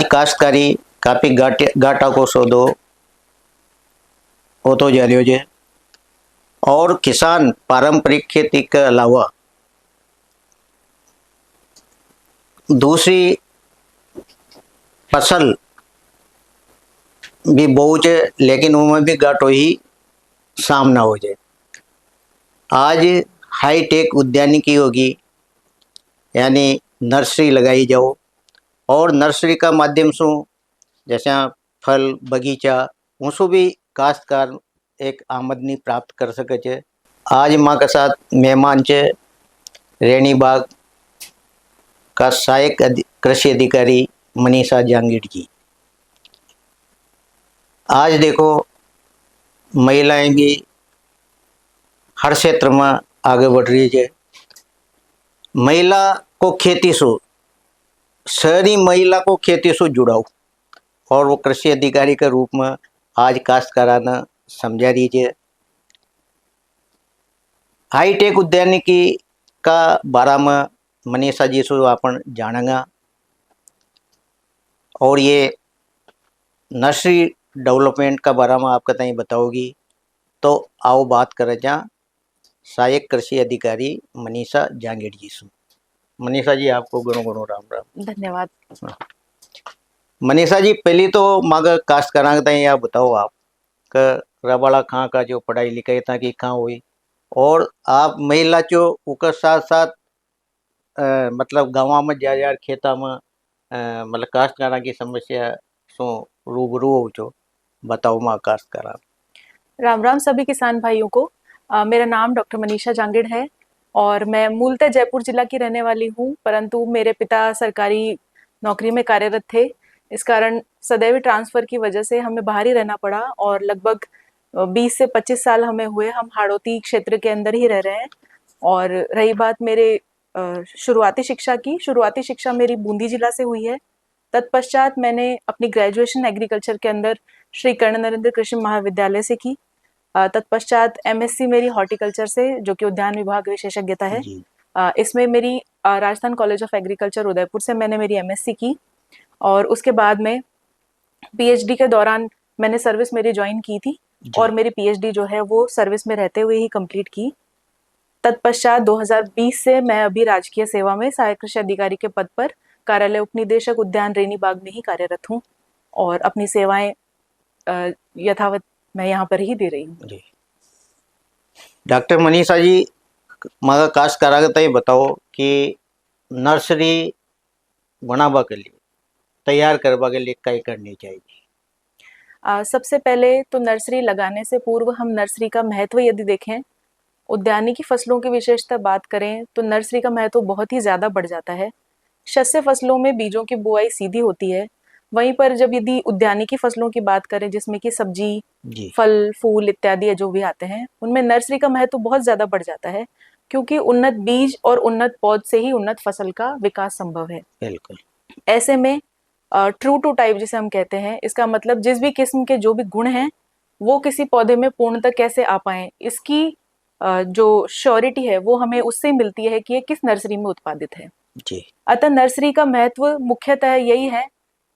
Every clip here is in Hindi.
आज काश्तकारी काफी घाटा को सौदो होतो जा रह्यो छे और किसान पारंपरिक खेती के अलावा दूसरी फसल भी बहु है, लेकिन उनमें भी घाटो ही सामना हो जाए। आज हाईटेक उद्यानिकी होगी, यानी नर्सरी लगाई जाओ और नर्सरी का माध्यम से जैसे फल बगीचा उसको भी काश्तकार एक आमदनी प्राप्त कर सके छे। आज माँ के साथ मेहमान छे रेणी बाग का सहायक कृषि अधिकारी मनीषा जांगीड़ जी। आज देखो महिलाएं भी हर क्षेत्र में आगे बढ़ रही है। महिला को खेती से शहरी महिला को खेती से जुड़ाओ और वो कृषि अधिकारी के रूप में आज काश्तकाराना समझा रही है। हाईटेक उद्यानिकी का बारे में मनीषा जी से अपन जानेंगे और ये नर्सरी डेवलपमेंट का बारे में आपका तई बताओगी। तो आओ बात करें जहाँ सहायक कृषि अधिकारी मनीषा जांगीड़ जी से। मनीषा जी आपको घणो घणो राम राम। धन्यवाद। मनीषा जी पहली तो मांग काश्तकारां ताई आप बताओ आप रबाड़ा खां का जो पढ़ाई लिखाई था कि कहाँ हुई और आप महिला जो उसके साथ साथ मतलब गाँव में जा खेता में मतलब काश्तकारां की समस्या सो रूबरू हो जो बताओ माँ काश्तकारां। राम राम सभी किसान भाइयों को। मेरा नाम डॉक्टर मनीषा जांगीड़ है और मैं मूलतः जयपुर जिला की रहने वाली हूँ, परंतु मेरे पिता सरकारी नौकरी में कार्यरत थे। इस कारण सदैव ट्रांसफर की वजह से हमें बाहर ही रहना पड़ा और लगभग 20 से 25 साल हमें हुए हम हाड़ौती क्षेत्र के अंदर ही रह रहे हैं। और रही बात मेरे शुरुआती शिक्षा मेरी बूंदी जिला से हुई है। तत्पश्चात मैंने अपनी ग्रेजुएशन एग्रीकल्चर के अंदर श्री कर्ण नरेंद्र कृषि महाविद्यालय से की। तत्पश्चात एमएससी मेरी हॉर्टिकल्चर से, जो कि उद्यान विभाग विशेषज्ञता है। इसमें मेरी Rajasthan college of agriculture Udaipur से मैंने मेरी एमएससी की और उसके बाद में पीएचडी के दौरान मैंने सर्विस मेरी ज्वाइन की थी और मेरी पीएचडी जो है वो सर्विस में रहते हुए ही कंप्लीट की। तत्पश्चात 2020 से मैं अभी राजकीय सेवा में सहायक कृषि अधिकारी के पद पर कार्यालय उपनिदेशक उद्यान रेनी बाग में ही कार्यरत हूँ और अपनी सेवाएं यथावत मैं यहाँ पर ही दे रही हूँ। डॉक्टर मनीषा जी मगर काश्तकारां ताई बताओ कि नर्सरी बनावा के लिए तैयार करवा के लिए क्या करनी चाहिए। सबसे पहले तो नर्सरी लगाने से पूर्व हम नर्सरी का महत्व यदि देखें, उद्यानिकी फसलों की विशेषता बात करें तो नर्सरी का महत्व बहुत ही ज्यादा बढ़ जाता है। शस्य फसलों में बीजों की बुआई सीधी होती है, वहीं पर जब यदि उद्यानिकी फसलों की बात करें जिसमें कि सब्जी फल फूल इत्यादि जो भी आते हैं, उनमें नर्सरी का महत्व बहुत ज्यादा बढ़ जाता है, क्योंकि उन्नत बीज और उन्नत पौध से ही उन्नत फसल का विकास संभव है। बिल्कुल। ऐसे में ट्रू टू टाइप जिसे हम कहते हैं, इसका मतलब जिस भी किस्म के जो भी गुण हैं वो किसी पौधे में पूर्णतः कैसे आ पाए, इसकी जो श्योरिटी है वो हमें उससे मिलती है कि ये किस नर्सरी में उत्पादित है। अतः नर्सरी का महत्व मुख्यतः यही है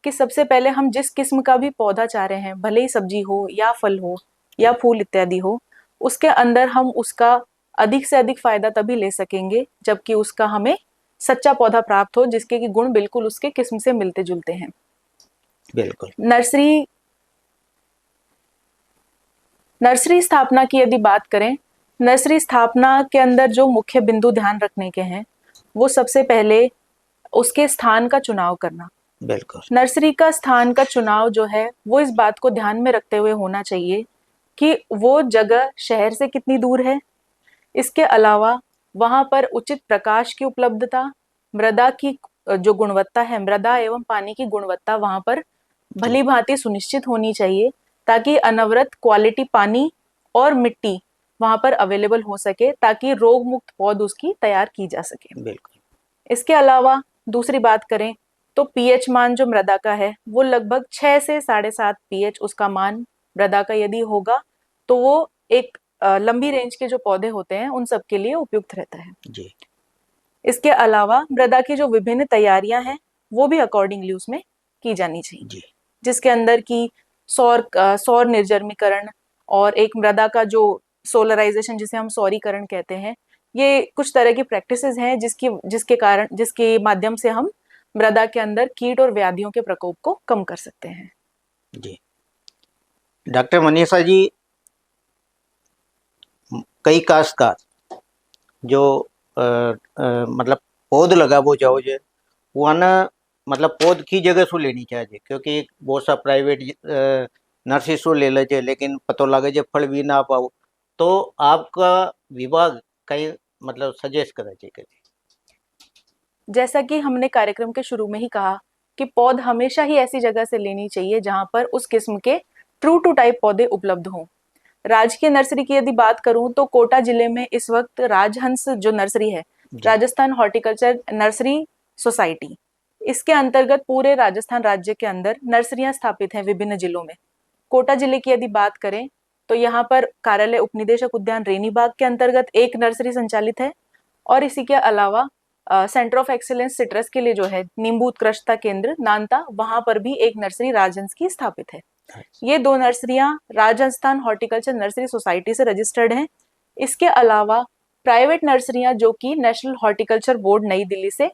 कि सबसे पहले हम जिस किस्म का भी पौधा चाह रहे हैं, भले ही सब्जी हो या फल हो या फूल इत्यादि हो, उसके अंदर हम उसका अधिक से अधिक फायदा तभी ले सकेंगे जबकि उसका हमें सच्चा पौधा प्राप्त हो जिसके की गुण बिल्कुल उसके किस्म से मिलते जुलते हैं। बिल्कुल। नर्सरी स्थापना की यदि बात करें, नर्सरी स्थापना के अंदर जो मुख्य बिंदु ध्यान रखने के हैं वो सबसे पहले उसके स्थान का चुनाव करना। बिल्कुल। नर्सरी का स्थान का चुनाव जो है वो इस बात को ध्यान में रखते हुए होना चाहिए कि वो जगह शहर से कितनी दूर है। इसके अलावा वहां पर उचित प्रकाश की उपलब्धता, मृदा की जो गुणवत्ता है, मृदा एवं पानी की गुणवत्ता वहां पर भली भांति सुनिश्चित होनी चाहिए ताकि अनवरत क्वालिटी पानी और मिट्टी वहां पर अवेलेबल हो सके ताकि रोग मुक्त पौध उसकी तैयार की जा सके। बिल्कुल। इसके अलावा दूसरी बात करें तो पीएच मान जो मृदा का है वो लगभग 6 से 7.5 पीएच उसका मान मृदा का यदि होगा तो वो एक लंबी रेंज के जो पौधे होते हैं उन सब के लिए उपयुक्त रहता है। इसके अलावा मृदा की जो विभिन्न तैयारियां हैं वो भी अकॉर्डिंगली उसमें की जानी चाहिए, जी जिसके अंदर की सौर निर्जमीकरण और एक मृदा का जो सोलराइजेशन जिसे हम सौरीकरण कहते हैं, ये कुछ तरह की प्रैक्टिसेस हैं जिसके माध्यम से हम मृदा के अंदर कीट और व्याधियों के प्रकोप को कम कर सकते हैं। जी। डॉक्टर मनीषा जी, कई काश्तकार जो मतलब पौध लगावो चाहो जे वो आना मतलब पौध की जगह शू लेनी चाहिए, क्योंकि बहुत सा प्राइवेट नर्सरी शू ले ले लेकिन पतो लगे जे फल भी ना पाओ, तो आपका विभाग कई मतलब सजेस्ट करे चाहिए। जैसा कि हमने कार्यक्रम के शुरू में ही कहा कि पौध हमेशा ही ऐसी जगह से लेनी चाहिए जहां पर उस किस्म के ट्रू टू टाइप पौधे उपलब्ध हों। राजकीय नर्सरी की यदि बात करूं तो कोटा जिले में इस वक्त राजहंस जो नर्सरी है, जी राजस्थान हॉर्टिकल्चर नर्सरी सोसाइटी, इसके अंतर्गत पूरे राजस्थान राज्य के अंदर नर्सरियां स्थापित हैं विभिन्न जिलों में। कोटा जिले की यदि बात करें तो यहाँ पर कार्यालय उपनिदेशक उद्यान रेनीबाग के अंतर्गत एक नर्सरी संचालित है, और इसी के अलावा सेंटर ऑफ एक्सीलेंस सिट्रस के लिए जो है नींबू उत्कृष्टता केंद्र नानता, वहां पर भी एक नर्सरी राजहंस की स्थापित है। ये दो नर्सरियां राजस्थान हॉर्टिकल्चर नर्सरी सोसाइटी से रजिस्टर्ड हैं। इसके अलावा प्राइवेट नर्सरियां जो कि नेशनल हॉर्टिकल्चर बोर्ड नई दिल्ली से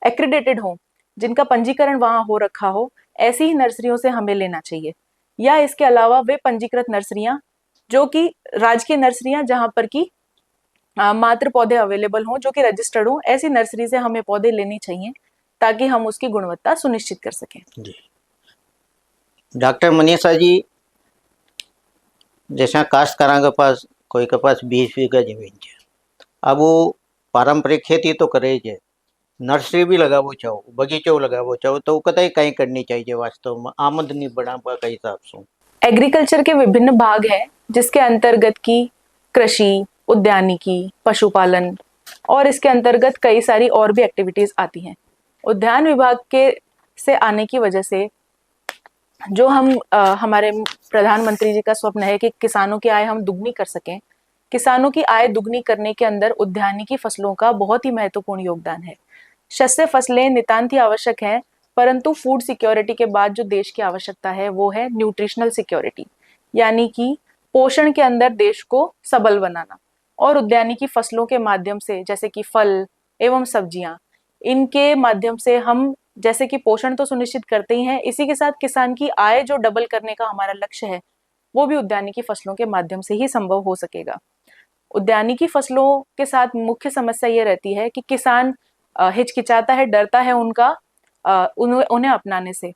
एक्रीडेटेड हो, जिनका पंजीकरण वहां हो रखा हो, ऐसी ही नर्सरियों से हमें लेना चाहिए। या इसके अलावा वे पंजीकृत नर्सरियां जो कि राजकीय नर्सरियां जहां पर की मात्र पौधे अवेलेबल हों जो कि रजिस्टर्ड हों, ऐसी नर्सरी से हमें पौधे लेने चाहिए ताकि हम उसकी गुणवत्ता सुनिश्चित कर सकें। जी। डॉक्टर मनीषा जी, जैसा काश्तकारों के पास कोई के पास 20 बीघा जमीन है, अब वो पारंपरिक खेती तो करे है, नर्सरी भी लगावो चाहो, बगीचो लगावो चाहो, तो कतई कहीं करनी चाहिए वास्तव में आमदनी बढ़ावा के हिसाब से। एग्रीकल्चर के विभिन्न भाग हैं जिसके अंतर्गत की कृषि, उद्यानिकी, पशुपालन और इसके अंतर्गत कई सारी और भी एक्टिविटीज आती हैं। उद्यान विभाग के से आने की वजह से जो हमारे प्रधानमंत्री जी का स्वप्न है कि किसानों की आय हम दुगनी कर सकें, किसानों की आय दुगनी करने के अंदर उद्यानिकी फसलों का बहुत ही महत्वपूर्ण योगदान है। शस्य फसलें नितांत ही आवश्यक हैं, परंतु फूड सिक्योरिटी के बाद जो देश की आवश्यकता है वो है न्यूट्रिशनल सिक्योरिटी, यानी कि पोषण के अंदर देश को सबल बनाना। और उद्यानिकी फसलों के माध्यम से जैसे कि फल एवं सब्जियां, इनके माध्यम से हम जैसे कि पोषण तो सुनिश्चित करते ही हैं, इसी के साथ किसान की आय जो डबल करने का हमारा लक्ष्य है वो भी उद्यानिकी फसलों के माध्यम से ही संभव हो सकेगा। उद्यानिकी फसलों के साथ मुख्य समस्या ये रहती है कि किसान हिचकिचाता है, डरता है उन्हें अपनाने से,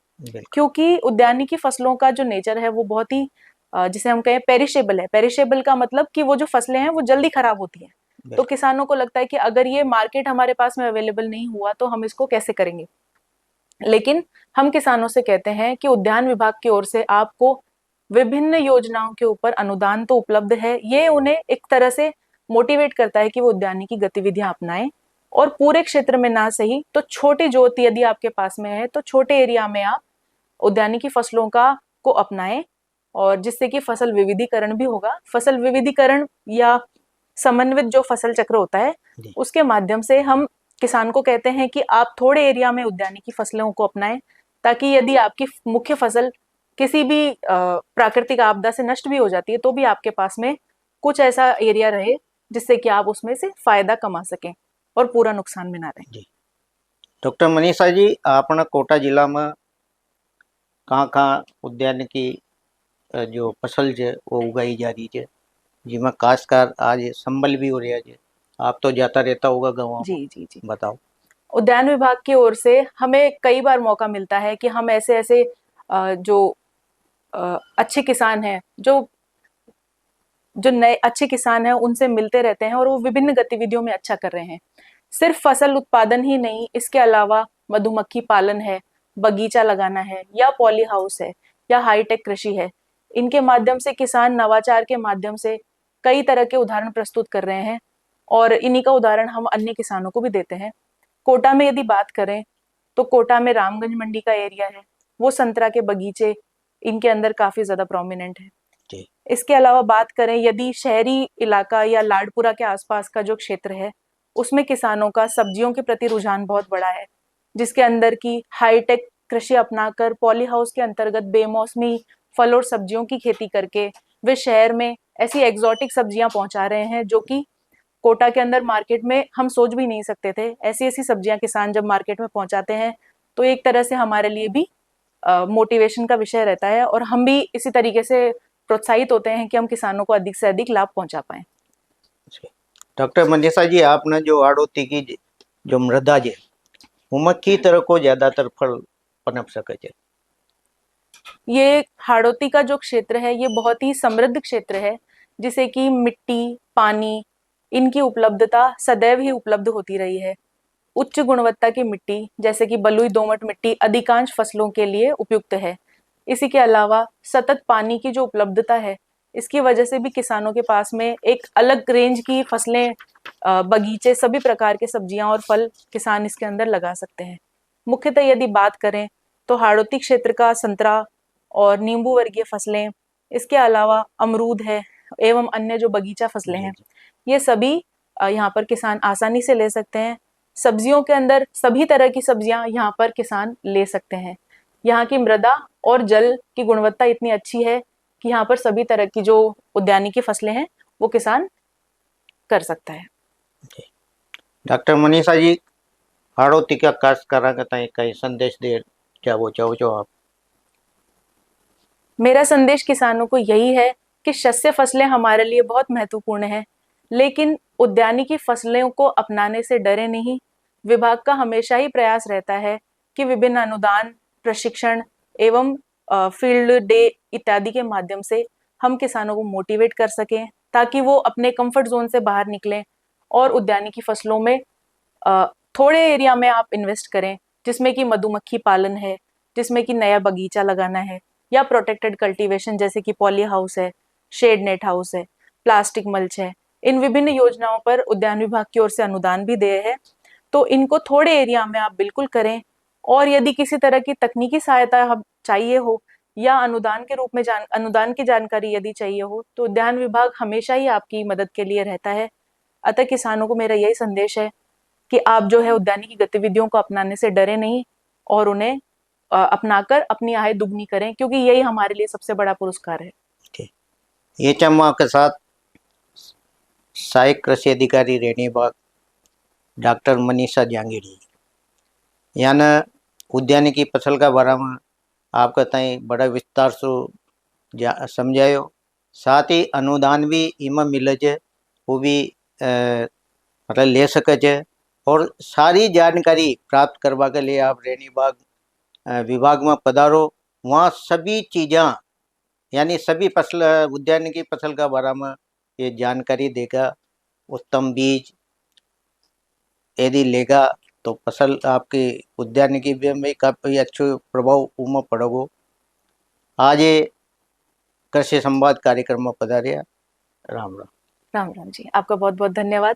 क्योंकि उद्यानिकी फसलों का जो नेचर है वो बहुत ही जिसे हम कहें पेरिशेबल है। पेरिशेबल का मतलब कि वो जो फसलें हैं वो जल्दी खराब होती हैं। तो किसानों को लगता है कि अगर ये मार्केट हमारे पास में अवेलेबल नहीं हुआ तो हम इसको कैसे करेंगे। लेकिन हम किसानों से कहते हैं कि उद्यान विभाग की ओर से आपको विभिन्न योजनाओं के ऊपर अनुदान तो उपलब्ध है। ये उन्हें एक तरह से मोटिवेट करता है कि वो उद्यानिकी गतिविधियां अपनाएं, और पूरे क्षेत्र में ना सही तो छोटी जोत यदि आपके पास में है तो छोटे एरिया में आप उद्यानिकी फसलों को अपनाएं, और जिससे कि फसल विविधीकरण भी होगा। फसल विविधीकरण या समन्वित जो फसल चक्र होता है उसके माध्यम से हम किसान को कहते हैं कि आप थोड़े एरिया में उद्यानिकी फसलों को अपनाएं, ताकि यदि आपकी मुख्य फसल किसी भी प्राकृतिक आपदा से नष्ट भी हो जाती है तो भी आपके पास में कुछ ऐसा एरिया रहे जिससे कि आप उसमें से फायदा कमा सकें और पूरा नुकसान में ना रहें। डॉक्टर मनीषा जी, अपना कोटा जिला में कहाँ कहाँ उद्यानिकी जो फसल है वो उगाई जा रही है, जिसमें काश्तकार आज संबल भी हो रहा है, आप तो जाता रहता होगा गाँव। जी जी जी, बताओ। उद्यान विभाग की ओर से हमें कई बार मौका मिलता है कि हम ऐसे ऐसे जो अच्छे किसान हैं, जो नए अच्छे किसान हैं उनसे मिलते रहते हैं और वो विभिन्न गतिविधियों में अच्छा कर रहे हैं। सिर्फ फसल उत्पादन ही नहीं, इसके अलावा मधुमक्खी पालन है, बगीचा लगाना है, या पॉली हाउस है, या हाईटेक कृषि है। इनके माध्यम से किसान नवाचार के माध्यम से कई तरह के उदाहरण प्रस्तुत कर रहे हैं, और इन्हीं का उदाहरण हम अन्य किसानों को भी देते हैं। कोटा में यदि बात करें तो कोटा में रामगंज मंडी का एरिया है, वो संतरा के बगीचे इनके अंदर काफी ज्यादा प्रोमिनेंट है। इसके अलावा बात करें यदि शहरी इलाका या लाडपुरा के आसपास का जो क्षेत्र है उसमें किसानों का सब्जियों के प्रति रुझान बहुत बड़ा है, जिसके अंदर की हाईटेक कृषि अपनाकर पॉली हाउस के अंतर्गत बेमौसमी फल और सब्जियों की खेती करके वे शहर में ऐसी एग्जॉटिक सब्जियां पहुंचा रहे हैं जो कि कोटा के अंदर मार्केट में हम सोच भी नहीं सकते थे। ऐसी ऐसी सब्जियां किसान जब मार्केट में पहुंचाते हैं तो एक तरह से हमारे लिए भी मोटिवेशन का विषय रहता है और हम भी इसी तरीके से प्रोत्साहित होते हैं कि हम किसानों को अधिक से अधिक लाभ पहुंचा पाएं। डॉक्टर मनीषा जी, आपने जो हाड़ौती की जो मृदा है उमा की तरह को ज्यादातर फल पनप सके छे? ये हाड़ौती का जो क्षेत्र है ये बहुत ही समृद्ध क्षेत्र है, जिसे कि मिट्टी, पानी, इनकी उपलब्धता सदैव ही उपलब्ध होती रही है। उच्च गुणवत्ता की मिट्टी जैसे कि बलुई दोमट मिट्टी अधिकांश फसलों के लिए उपयुक्त है। इसी के अलावा सतत पानी की जो उपलब्धता है, इसकी वजह से भी किसानों के पास में एक अलग रेंज की फसलें, बगीचे, सभी प्रकार के सब्जियां और फल किसान इसके अंदर लगा सकते हैं। मुख्यतः यदि बात करें तो हाड़ौती क्षेत्र का संतरा और नींबू वर्गीय फसलें, इसके अलावा अमरूद है एवं अन्य जो बगीचा फसलें हैं, ये सभी यहाँ पर किसान आसानी से ले सकते हैं। सब्जियों के अंदर सभी तरह की सब्जियां यहाँ पर किसान ले सकते हैं। यहाँ की मृदा और जल की गुणवत्ता इतनी अच्छी है कि यहाँ पर सभी तरह की जो उद्यानिकी फसलें हैं वो किसान कर सकता है। डॉक्टर मनीषा जी, हाड़ौती का काश्तकारां के ताईं कई संदेश दे चाहो चाहो आप? मेरा संदेश किसानों को यही है कि शस्य फसलें हमारे लिए बहुत महत्वपूर्ण है, लेकिन उद्यानिकी फसलों को अपनाने से डरे नहीं। विभाग का हमेशा ही प्रयास रहता है कि विभिन्न अनुदान, प्रशिक्षण एवं फील्ड डे इत्यादि के माध्यम से हम किसानों को मोटिवेट कर सकें ताकि वो अपने कंफर्ट जोन से बाहर निकलें और उद्यानिकी फसलों में थोड़े एरिया में आप इन्वेस्ट करें, जिसमें कि मधुमक्खी पालन है, जिसमें कि नया बगीचा लगाना है, या प्रोटेक्टेड कल्टीवेशन जैसे कि पॉली हाउस है, शेड नेट हाउस है, प्लास्टिक मल्च है। इन विभिन्न योजनाओं पर उद्यान विभाग की ओर से अनुदान भी दिए हैं, तो इनको थोड़े एरिया में आप बिल्कुल करें। और यदि किसी तरह की तकनीकी सहायता चाहिए हो या अनुदान के रूप में अनुदान की जानकारी यदि चाहिए हो तो उद्यान विभाग हमेशा ही आपकी मदद के लिए रहता है। अतः किसानों को मेरा यही संदेश है कि आप जो है उद्यानिकी गतिविधियों को अपनाने से डरे नहीं और उन्हें अपनाकर अपनी आय दुगनी करें, क्योंकि यही हमारे लिए सबसे बड़ा पुरस्कार है। ये चम्मा के साथ सहायक कृषि अधिकारी रेनी बाग डॉक्टर मनीषा जांगीड़, यानी उद्यानिकी फसल का बारे में आपका ताई बड़ा विस्तार से समझायो। साथ ही अनुदान भी इमा मिले छे, वो भी मतलब ले सके छे। और सारी जानकारी प्राप्त करवा के लिए आप रेनी बाग विभाग में पधारो। वहाँ सभी चीज़ें यानी सभी फसल उद्यानिकी फसल का बारे में ये जानकारी देगा। उत्तम बीज यदि लेगा तो फसल आपकी उद्यानिकी में काफ़ी अच्छे प्रभाव उमा पड़ेगो। आज ये कृषि संवाद कार्यक्रम में पधारिया। राम राम। राम राम जी, आपका बहुत बहुत धन्यवाद।